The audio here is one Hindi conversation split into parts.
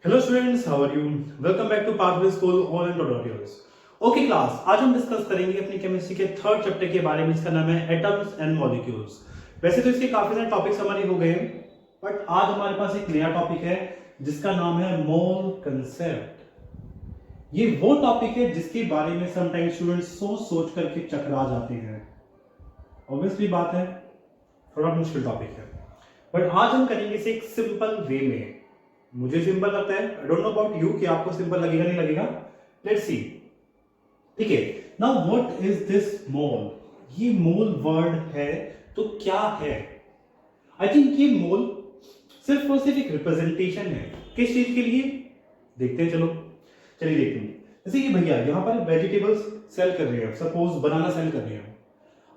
Hello students, how are you? Welcome back to Pathway school online tutorials. Okay class, आज हम डिस्कस करेंगे अपनी केमिस्ट्री के थर्ड चैप्टर के बारे में, जिसका नाम है एटम्स एंड मॉलिक्यूल्स। वैसे तो इसके काफी सारे टॉपिक्स हमारे हो गए हैं, बट आज हमारे पास एक नया टॉपिक है जिसका नाम है मोल कंसेप्ट। ये वो टॉपिक है जिसके बारे में समटाइम्स स्टूडेंट्स सोच सोच करके चकरा जाते हैं। ऑब्वियसली बात है, थोड़ा मुश्किल टॉपिक है, बट आज हम करेंगे इसे एक सिंपल वे में। मुझे सिंपल लगता है, I don't know about you कि आपको सिंपल लगेगा नहीं लगेगा। Let's see. ठीक है, नाउ व्हाट इज दिस मोल? ये मोल वर्ड है तो क्या है? आई थिंक ये मोल सिर्फ और सिर्फ एक रिप्रेजेंटेशन है। किस चीज के लिए? देखते हैं, चलो चलिए देखते हैं। जैसे ये भैया यहाँ पर वेजिटेबल्स सेल कर रहे हैं, सपोज बनाना सेल कर रहे हैं।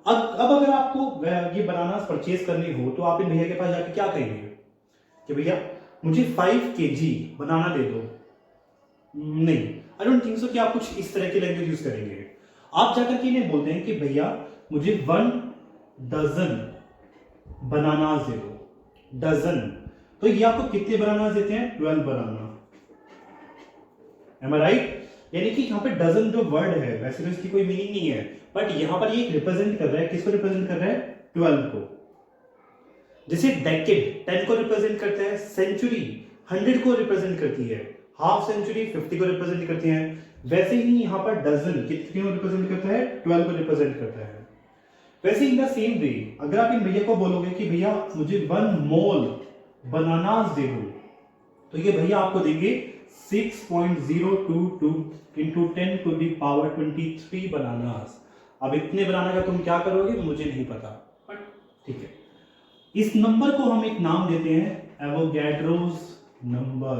अब अगर आपको ये बनाना परचेज करने हो तो आप इन भैया के पास जाके क्या कहेंगे कि भैया मुझे 5 kg बनाना दे दो? नहीं, आई डोंट थिंक सो कि आप कुछ इस तरह की लैंग्वेज यूज करेंगे। आप जाकर के इन्हें बोलते हैं कि भैया मुझे 1 डजन बनानास दे दो। डजन, तो ये आपको कितने बनानास देते हैं? 12 बनाना। एम आई राइट? यानी कि यहाँ पे डजन जो वर्ड है, वैसे तो इसकी कोई मीनिंग नहीं है, बट यहाँ पर ये रिप्रेजेंट कर रहा है, किसको रिप्रेजेंट कर रहा है? 12 को। जैसे डेकेड 10 को रिप्रेजेंट करता है, सेंचुरी 100 को रिप्रेजेंट करती है, हाफ सेंचुरी 50 को रिप्रेजेंट करती है, वैसे ही यहाँ पर डजन कितने को रिप्रेजेंट करता है? 12 को रिप्रेजेंट करता है। वैसे इन द सेम वे अगर आप इन भैया को बोलोगे कि भैया मुझे 1 मोल बनानास दे दो, तो ये भैया आपको देंगे 6.022 into 10 to the power 23 bananas. अब इतने बनाना का तुम क्या करोगे मुझे नहीं पता, बट ठीक है। इस नंबर को हम एक नाम देते हैं एवोगैड्रोस नंबर,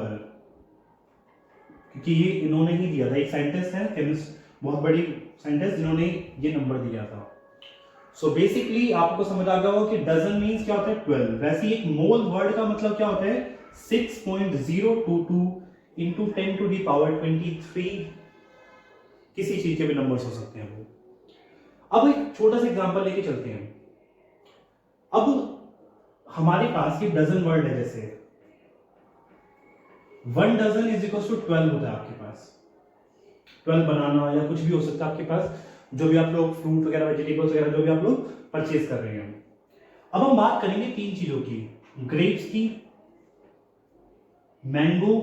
क्योंकि ये इन्होंने ही दिया था। एक साइंटिस्ट है, केमिस्ट, बहुत बड़ी साइंटिस्ट, जिन्होंने ये नंबर दिया था। सो बेसिकली आपको समझ आ गया होगा कि डजन मींस क्या होता है? 12। वैसे एक मोल वर्ड का मतलब क्या होता है? 6.022 इंटू 10 टू दी पावर 23। किसी चीज के भी नंबर्स हो सकते हैं वो। अब एक छोटा सा एग्जांपल लेके चलते हैं। अब हमारे पास ये डजन वर्ड है, जैसे 1 डजन इज इक्वल टू 12 होता है आपके पास। 12 बनाना या कुछ भी हो सकता है आपके पास, जो भी आप लोग फ्रूट वगैरह, वेजिटेबल्स वगैरह जो भी आप लोग परचेज कर रहे हैं। अब हम बात करेंगे 3 चीजों की, ग्रेप्स की, मैंगो,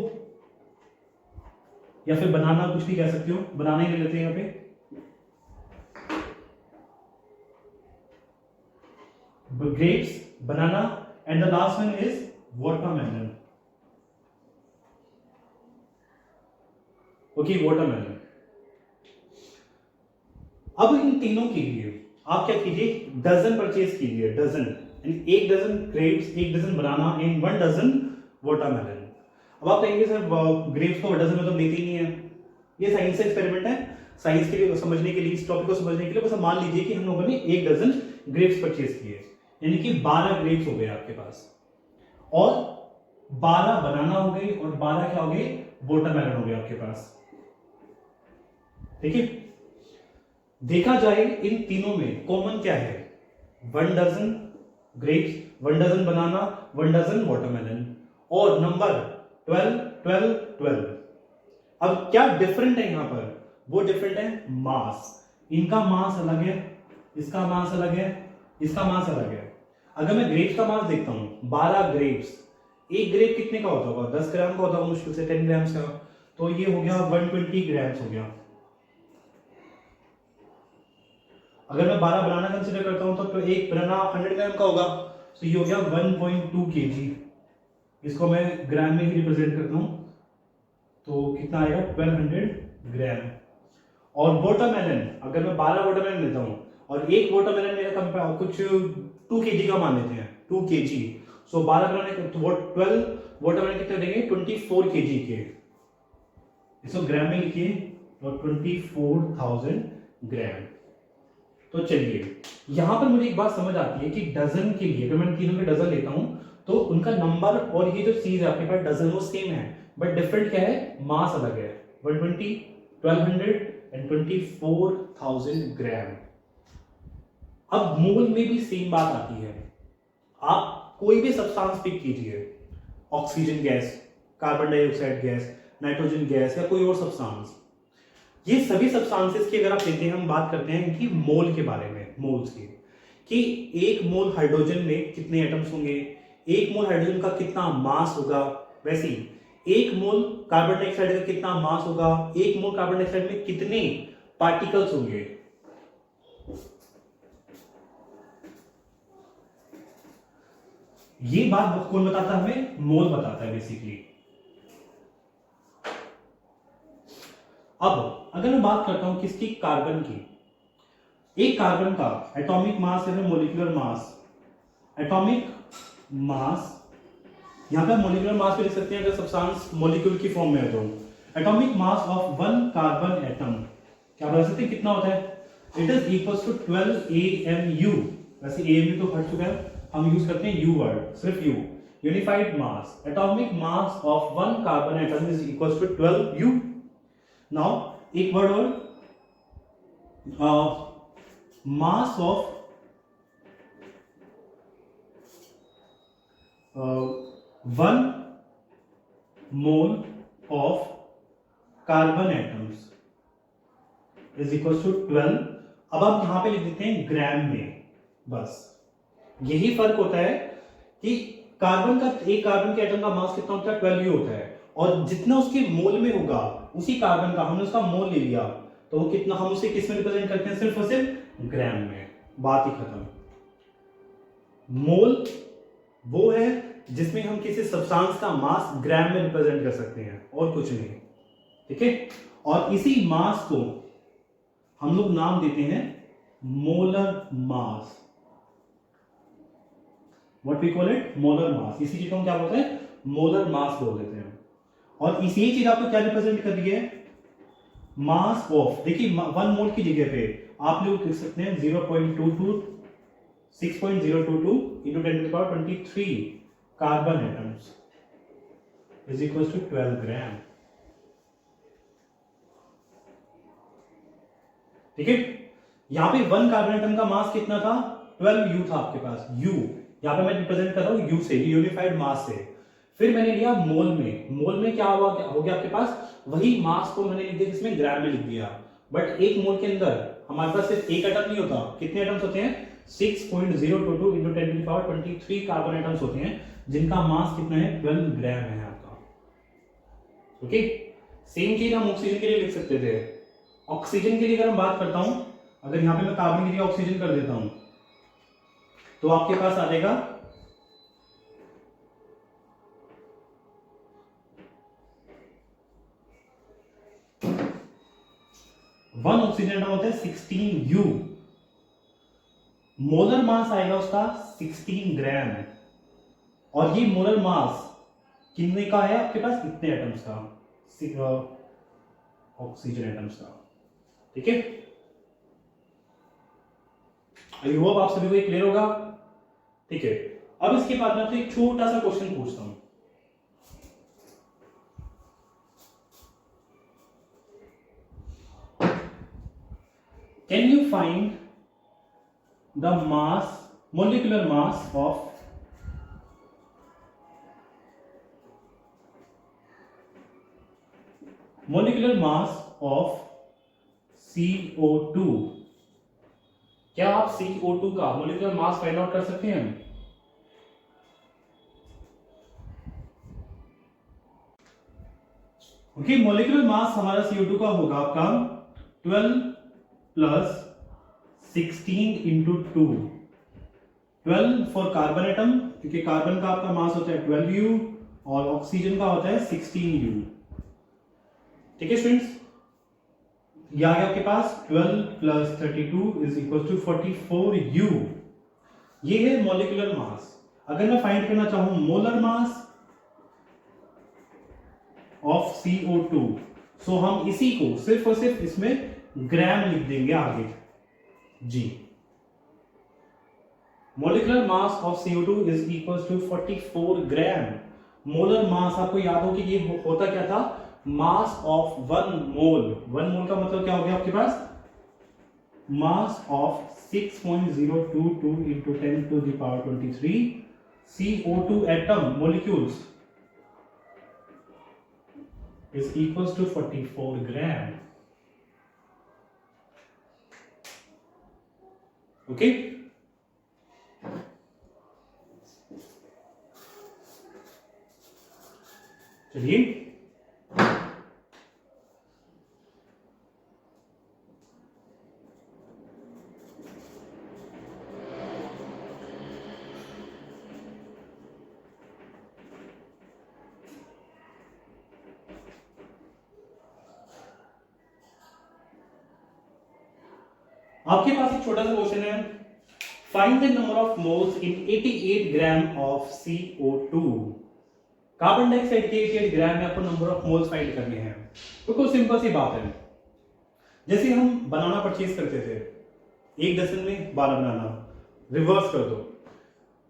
या फिर बनाना, कुछ भी कह सकते हो, बनाना ही ले लेते हैं यहाँ पे। grapes, banana, and the last one is watermelon. Okay, watermelon. अब इन तीनों के लिए आप क्या कीजिए? डजन परचेज कीजिए, डजन। एक डजन ग्रेप्स, एक dozen banana and 1 dozen watermelon. अब आप कहेंगे सर ग्रेप्स को डजन में तो देते ही नहीं है। ये साइंस का एक्सपेरिमेंट है, साइंस के लिए समझने के लिए, इस टॉपिक को समझने के लिए बस मान लीजिए कि हम लोगों ने 1 डजन ग्रेप्स परचेज किए, यानी कि 12 ग्रेप्स हो गए आपके पास, और 12 बनाना हो गए, और 12 क्या हो गए? वाटरमेलन हो गए आपके पास। ठीक है, देखा जाए इन तीनों में कॉमन क्या है? 1 डजन ग्रेप्स, 1 डजन बनाना, 1 डजन वाटरमेलन, और नंबर 12 12 12। अब क्या डिफरेंट है यहां पर? वो डिफरेंट है मास। इनका मास अलग है, इसका मास अलग है, इसका मास अलग है। अगर मैं ग्रेप्स का मास देखता हूं, 12 ग्रेप्स, एक ग्रेप कितने का होता होगा? 10 ग्राम का होता होगा, मुश्किल से 10 ग्राम्स का, तो ये हो गया 120 ग्राम्स हो गया। अगर मैं 12 बनाना कंसीडर करता हूं तो एक बनाना 100 ग्राम का होगा, तो ये हो गया 1.2 kg। इसको मैं ग्राम में ही रिप्रेजेंट करता हूं, तो कितना आएगा? 1200 ग्राम। और वाटरमेलन, अगर मैं 12 वाटरमेलन लेता हूं और एक वाटरमेलन मेरा कुछ 2 kg का मान लेते हैं, 2 kg, सो 12 बनाने तो 12 वाटरमेलन कितने देंगे? 24 kg के। इसको ग्राम में लिखिए, और 24,000 ग्राम। तो चलिए, यहां पर मुझे एक बात समझ आती है कि डजन के लिए अगर मैं तीनों के डजन लेता हूं तो उनका नंबर और ये जो चीज है आपके पास डजन वो सेम है, बट डिफरेंट क्या है? मास अलग है। 120, 1200 एंड 24,000 ग्राम। अब मोल में भी सेम बात आती है। आप कोई भी सब्सटेंस पिक कीजिए, oxygen gas, carbon dioxide gas, nitrogen gas या कोई और सब्सटेंस। ये सभी सब्सटेंसेस की अगर आप लेते हैं, हम बात करते हैं कि मोल के बारे में, मोल्स की, कि एक मोल हाइड्रोजन में कितने एटम्स होंगे, एक मोल हाइड्रोजन का कितना मास होगा, वैसे ही एक मोल कार्बन डाइऑक्साइड का कितना मास होगा, एक मोल कार्बन डाइऑक्साइड में कितने पार्टिकल्स होंगे। ये बात कौन बताता है हमें? मोल बताता है बेसिकली। अब अगर मैं बात करता हूं किसकी? कार्बन की। एक कार्बन का एटॉमिक मास है मोलिकुलर मास, एटॉमिक मास, यहां पे मोलिकुलर मास भी लिख सकते हैं अगर सब्सटेंस मॉलिक्यूल की फॉर्म में है तो। Atomic mass of one carbon atom क्या बता सकते हैं कितना होता है? It is equals to 12 AMU। वैसे AMU तो हट चुका है, हम यूज करते हैं U वर्ड, सिर्फ U। Unified mass, atomic mass of one carbon atom is equals to 12U। Now एक वर्ड और, mass of one mole of carbon atoms is equal to 12। अब आप यहां पे लिख देते हैं ग्राम में, बस यही फर्क होता है कि कार्बन का, एक कार्बन के एटम का मास कितना होता है? 12U होता है, और जितना उसके मोल में होगा उसी कार्बन का, हमने उसका मोल ले लिया तो वो कितना, हम उसे किस में रिप्रेजेंट करते हैं? सिर्फ और सिर्फ ग्राम में, बात ही खत्म। मोल वो है जिसमें हम किसी सब्सटेंस का मास ग्राम में रिप्रेजेंट कर सकते हैं और कुछ नहीं, ठीक है। और इसी मास को हम लोग नाम देते हैं molar mass. What we call it? Molar mass. इसी चीज को हम क्या बोलते हैं? मोलर मास बोल देते हैं। और इसी चीज आपको क्या रिप्रेजेंट कर रही है? मास ऑफ, देखिए वन मोल की जगह पे आप लोग लिख सकते हैं 0.22 6.022 into 10 to the power 23 carbon atoms is equal to 12 gram, ठीक है। यहां पे वन कार्बन एटम का मास कितना था? 12U था आपके पास, U यहां पे मैं रिप्रेजेंट कर रहा हूं U से, यूनिफाइड मास से। फिर मैंने लिया मोल में, मोल में क्या हुआ, क्या हो गया आपके पास? वही मास को मैंने लिख दिया इसमें ग्राम में लिख दिया। बट एक मोल के अंदर हमारे पास सिर्फ एक एटम नहीं होता, कितने एटम्स होते हैं? 6.022 into 10 to the power 23 carbon atoms होते हैं, जिनका मास कितना है? 12 ग्राम है आपका, ओके। सेम चीज हम ऑक्सीजन के लिए लिख सकते थे। ऑक्सीजन के लिए अगर हम बात करता हूं, अगर यहां पे मैं कार्बन के लिए ऑक्सीजन कर देता हूं तो आपके पास आ जाएगा 1 ऑक्सीजन एटम होता है 16U, मोलर मास आएगा उसका 16 ग्राम, और ये मोलर मास कितने का है आपके पास? कितने एटम्स का? ऑक्सीजन एटम्स का, ठीक है। आई होप आप सभी को ये क्लियर होगा, ठीक है। अब इसके बाद मैं आपसे एक छोटा सा क्वेश्चन पूछता हूं। Can you find the mass, molecular mass of CO2? क्या आप CO2 का मोलिकुलर मास फाइंड आउट कर सकते हैं? ओके, मोलिकुलर मास हमारा CO2 का होगा आपका 12 plus 16 into 2, 12 for carbon atom, क्योंकि कार्बन का आपका मास होता है 12U और ऑक्सीजन का होता है 16U, ठीक है स्टूडेंट्स। ये आ गया आपके पास 12 प्लस 32 इज इक्वल टू 44U। ये है मॉलिक्यूलर मास। अगर मैं फाइंड करना चाहूं मोलर मास ऑफ CO2, सो हम इसी को सिर्फ और सिर्फ इसमें ग्राम लिख देंगे आगे जी। Molecular mass of CO2 is equal to 44 gram. Molar mass आपको याद हो कि ये होता क्या था? Mass of one mole. One mole का मतलब क्या हो गया आपके पास? Mass of 6.022 into 10 to the power 23 CO2 atom molecules is equals to 44 gram. Okay. चलिए आपके पास एक छोटा सा क्वेश्चन है, find the number of moles in 88 gram of CO2। Carbon dioxide के 88 ग्राम में आपको नंबर ऑफ मोल्स फाइंड करने हैं। तो कुछ सिंपल सी बात है, जैसे हम बनाना परचेज करते थे, एक डजन में 12 बनाना, रिवर्स कर दो,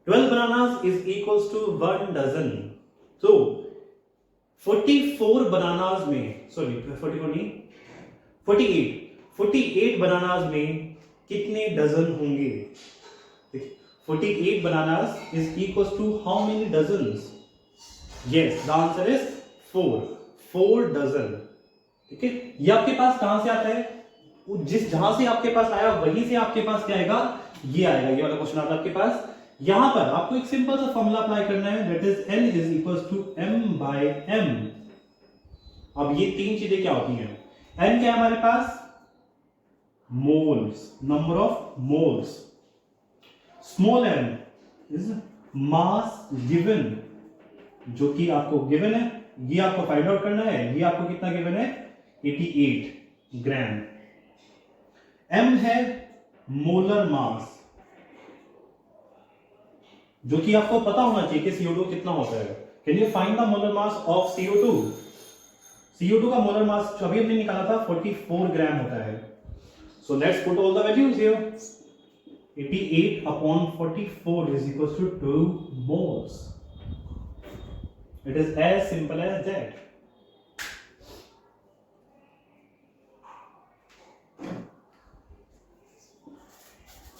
12 bananas is equals to 1 dozen. तो 44 बनानास में, सॉरी 44 नहीं, 48 बनानास में कितने डजन होंगे? 48 bananas is equals to how many dozens? Yes, the answer is 4 dozen. ठीक है, ये आपके पास कहां से आता है? जहां से आपके पास आया वहीं से आपके पास क्या आएगा? ये आएगा, ये वाला क्वेश्चन आता है आपके पास। यहां पर आपको एक सिंपल सा फॉर्मूला अप्लाई करना है, that is N is equals to M/M। अब ये तीन चीजें क्या होती हैं? N क्या है हमारे पास? Moles, number of moles. Small m is mass given, जो कि आपको गिवन है, ये आपको फाइंड आउट करना है। ये आपको कितना गिवन है? 88 ग्राम। m है मोलर मास, जो कि आपको पता होना चाहिए कि CO2 कितना होता है। Can you find the molar mass of CO2? CO2 का मोलर मास अभी हमने निकाला था 44 ग्राम होता है। So let's put all the values here. 88 upon 44 is equals to 2 moles. It is as simple as that.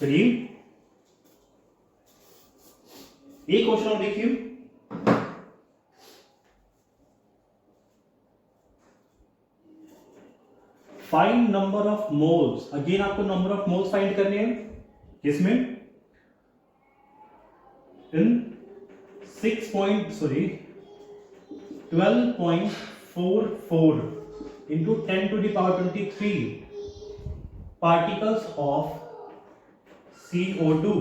चलिए एक क्वेश्चन और देखिए, find number of moles. Again आपको नंबर ऑफ मोल्स फाइंड करने हैं, किसमें? In 12.44 into 10 to the power 23 particles of CO2।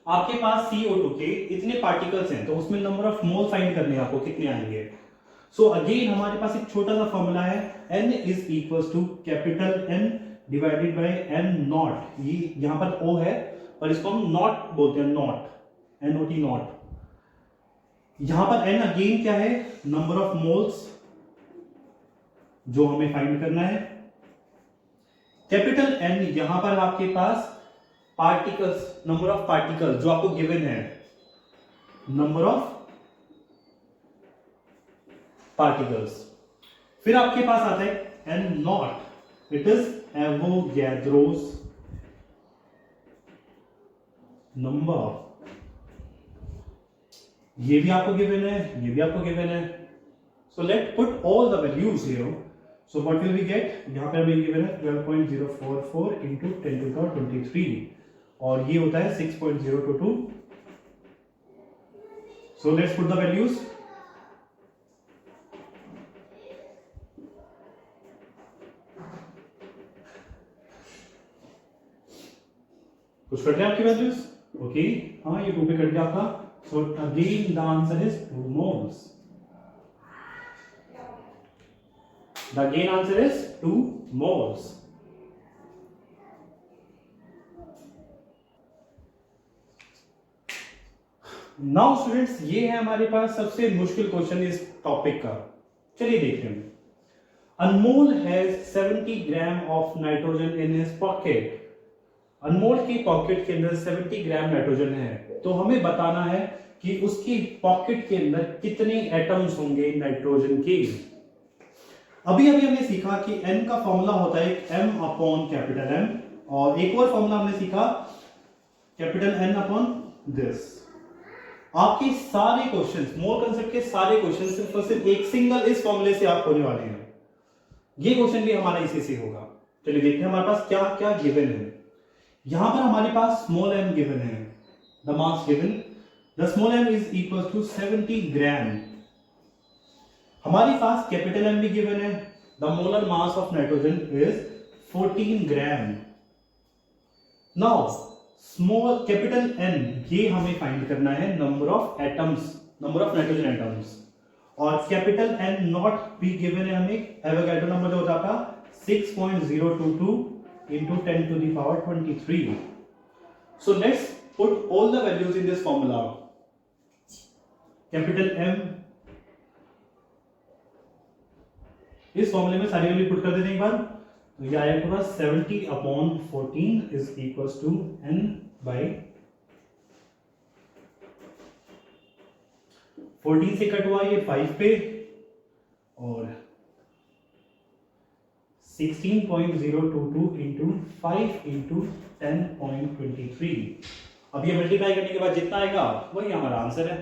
आपके पास CO2 के इतने पार्टिकल्स हैं, तो उसमें नंबर ऑफ मोल फाइंड करने हैं आपको, कितने आएंगे? सो अगेन हमारे पास एक छोटा सा फॉर्मूला है, N is equals to capital N divided by N nought. ये यहां पर O है और इसको हम नॉट बोलते हैं, नॉट, NOT नॉट। यहां पर N अगेन क्या है? नंबर ऑफ मोल्स जो हमें फाइंड करना है। कैपिटल N यहां पर आपके पास पार्टिकल्स, नंबर ऑफ पार्टिकल्स जो आपको गिवन है, नंबर ऑफ पार्टिकल्स। फिर आपके पास आता है N not, it is Avogadro's number. ये भी आपको गिवन है, ये भी आपको गिवन है। So let put all the values here. So what will we get? यहां पे हमें गिवन है 12.044 इंटू 10 टू द 23 और ये होता है 6.022। So let's put the values. कुछ कट गया आपकी वैल्यूज? ओके, हाँ ये 2 पे कट गया आपका। So again the answer is 2 moles. The again answer is 2 moles. Now students, ये है हमारे पास सबसे मुश्किल क्वेश्चन इस टॉपिक का। चलिए देखते हैं। Anmol has 70 gram of nitrogen in his pocket. Anmol की पॉकेट के अंदर 70 ग्राम नाइट्रोजन है, तो हमें बताना है कि उसकी पॉकेट के अंदर कितने एटम्स होंगे नाइट्रोजन के। अभी अभी हमने सीखा कि N का फॉर्मूला होता है M अपॉन कैपिटल M, और एक और फॉर्मूला हमने सीखा कैपिटल N अपॉन दिस। आपके सारे क्वेश्चंस, मोल कंसेप्ट के सारे क्वेश्चंस सिर्फ और सिर्फ एक सिंगल इस फॉर्मूले से आप होने वाले हैं। ये क्वेश्चन भी हमारा इसी से होगा। चलिए देखते हैं हमारे पास क्या क्या गिवन है। यहां पर हमारे पास स्मॉल m गिवन है, the mass given, the small m is equal to 70 gram. हमारे पास कैपिटल M भी गिवन है, the molar mass of nitrogen is 14 gram. Now small capital N, ये हमें फाइंड करना है number of atoms, number of nitrogen atoms, और कैपिटल N नॉट भी गिवन है हमें, एवोगाड्रो नंबर जो होता था 6.022 into 10 to the power 23. So let's put all the values in this formula. Capital M, इस फॉर्मूले में सारी वैल्यू पुट कर देते हैं एक बार, तो ये आएगा पूरा 70/14 is equals to N by 14 से कट हुआ ये 5 पे, और 16.022 into 5 into 10.23। अब ये मल्टीप्लाई करने के बाद जितना आएगा वही हमारा आंसर है।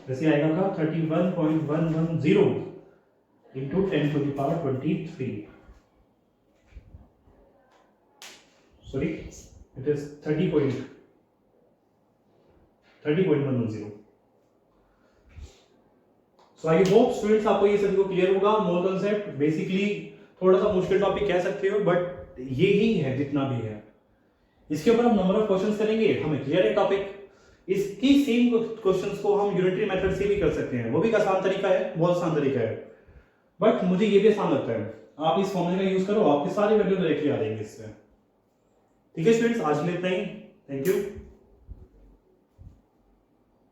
वैसे आएगा का 31.110 into 10 to the power 23। Sorry, it is 30.110। So I hope students आपको ये सभी को क्लियर होगा। मोल कंसेप्ट बेसिकली थोड़ा सा मुश्किल टॉपिक कह सकते हो, बट ये ही है जितना भी है। इसके ऊपर हम नंबर ऑफ क्वेश्चंस करेंगे, हमें क्लियर है टॉपिक। इसकी सेम क्वेश्चंस को हम यूनिटरी मेथड से भी कर सकते हैं, वो भी एक आसान तरीका है, बहुत आसान तरीका है, बट मुझे ये भी आसान लगता है। आप इस फॉर्मूले का यूज करो, आपके सारे वैल्यू डायरेक्टली आ जाएंगे इससे। ठीक है स्टूडेंट्स, आज के लिए इतना ही। Thank you.